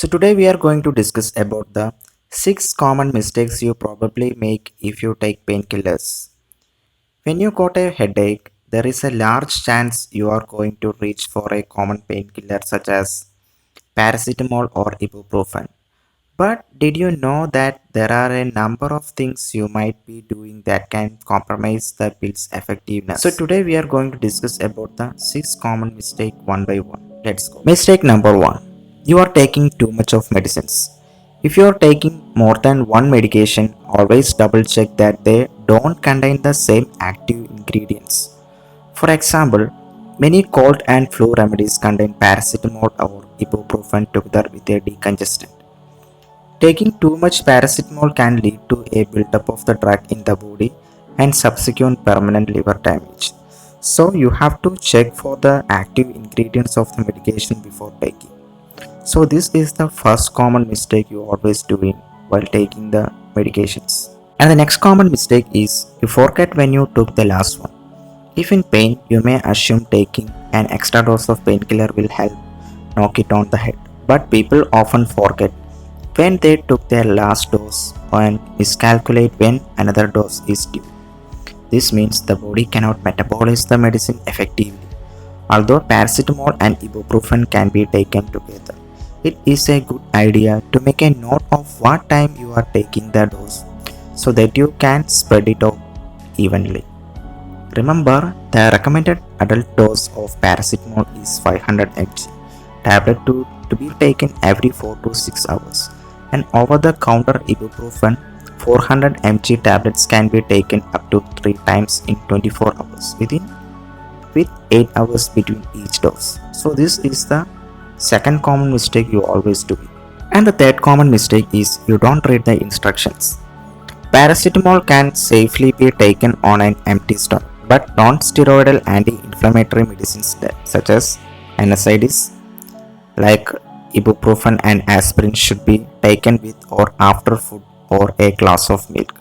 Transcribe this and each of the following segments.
So today we are going to discuss about the 6 common mistakes you probably make if you take painkillers. When you got a headache, there is a large chance you are going to reach for a common painkiller such as paracetamol or ibuprofen. But did you know that there are a number of things you might be doing that can compromise the pill's effectiveness? So today we are going to discuss about the 6 common mistake one by one. Let's go. Mistake number 1. You are taking too much of medicines. If you are taking more than one medication, always double check that they don't contain the same active ingredients. For example, many cold and flu remedies contain paracetamol or ibuprofen together with a decongestant. Taking too much paracetamol can lead to a buildup of the drug in the body and subsequent permanent liver damage. So you have to check for the active ingredients of the medication before taking. So this is the first common mistake you always doing while taking the medications. And the next common mistake is you forget when you took the last one. If in pain, you may assume taking an extra dose of painkiller will help knock it on the head. But people often forget when they took their last dose and miscalculate when another dose is due. This means the body cannot metabolize the medicine effectively. Although paracetamol and ibuprofen can be taken together, it is a good idea to make a note of what time you are taking the dose so that you can spread it out evenly. Remember, the recommended adult dose of paracetamol is 500 mg tablet to be taken every 4 to 6 hours, and over-the-counter ibuprofen 400 mg tablets can be taken up to 3 times in 24 hours with 8 hours between each dose. So this is the second common mistake you always do. And the third common mistake is you don't read the instructions. Paracetamol can safely be taken on an empty stomach, but non-steroidal anti-inflammatory medicines such as NSAIDs like ibuprofen and aspirin should be taken with or after food or a glass of milk.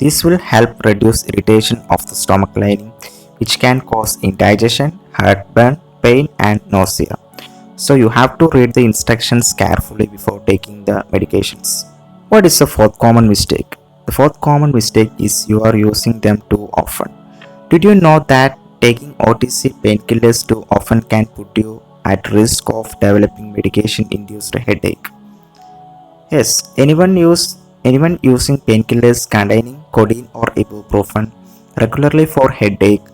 This will help reduce irritation of the stomach lining, which can cause indigestion, heartburn, pain, and nausea. So you have to read the instructions carefully before taking the medications. What is the fourth common mistake? The fourth common mistake is you are using them too often. Did you know that taking OTC painkillers too often can put you at risk of developing medication-induced headache? Yes, anyone using painkillers containing codeine or ibuprofen regularly for headache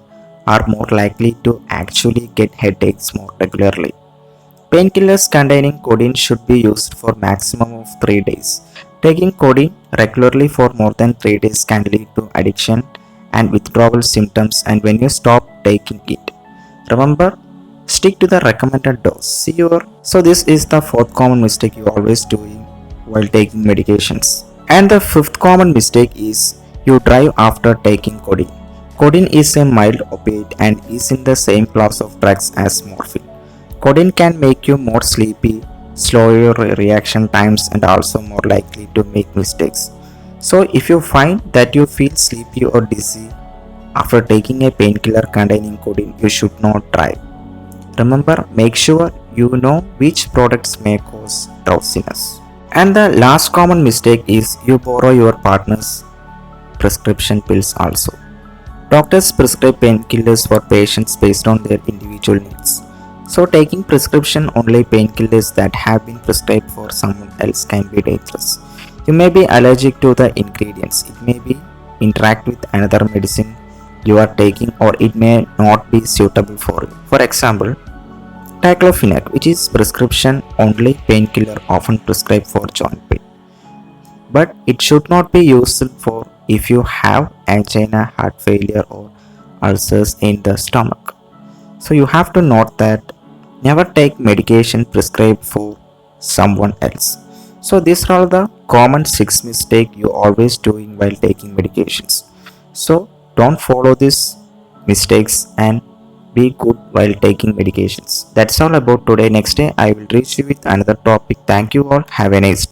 are more likely to actually get headaches more regularly. Painkillers containing codeine should be used for maximum of 3 days. Taking codeine regularly for more than 3 days can lead to addiction and withdrawal symptoms, and when you stop taking it, remember, stick to the recommended dose. So this is the fourth common mistake you always doing while taking medications. And the fifth common mistake is you drive after taking codeine. Codeine is a mild opiate and is in the same class of drugs as morphine. Codeine can make you more sleepy, slow your reaction times, and also more likely to make mistakes. So if you find that you feel sleepy or dizzy after taking a painkiller containing codeine, you should not drive. Remember, make sure you know which products may cause drowsiness. And the last common mistake is you borrow your partner's prescription pills also. Doctors prescribe painkillers for patients based on their individual needs. So taking prescription only painkillers that have been prescribed for someone else can be dangerous. You may be allergic to the ingredients. It may be interact with another medicine you are taking, or it may not be suitable for you. For example, diclofenac, which is prescription only painkiller often prescribed for joint pain, but it should not be used for if you have angina, heart failure, or ulcers in the stomach. So you have to note that never take medication prescribed for someone else. So these are the common 6 mistakes you always doing while taking medications. So don't follow these mistakes and be good while taking medications. That's all about today. Next day I will reach you with another topic. Thank you all. Have a nice day.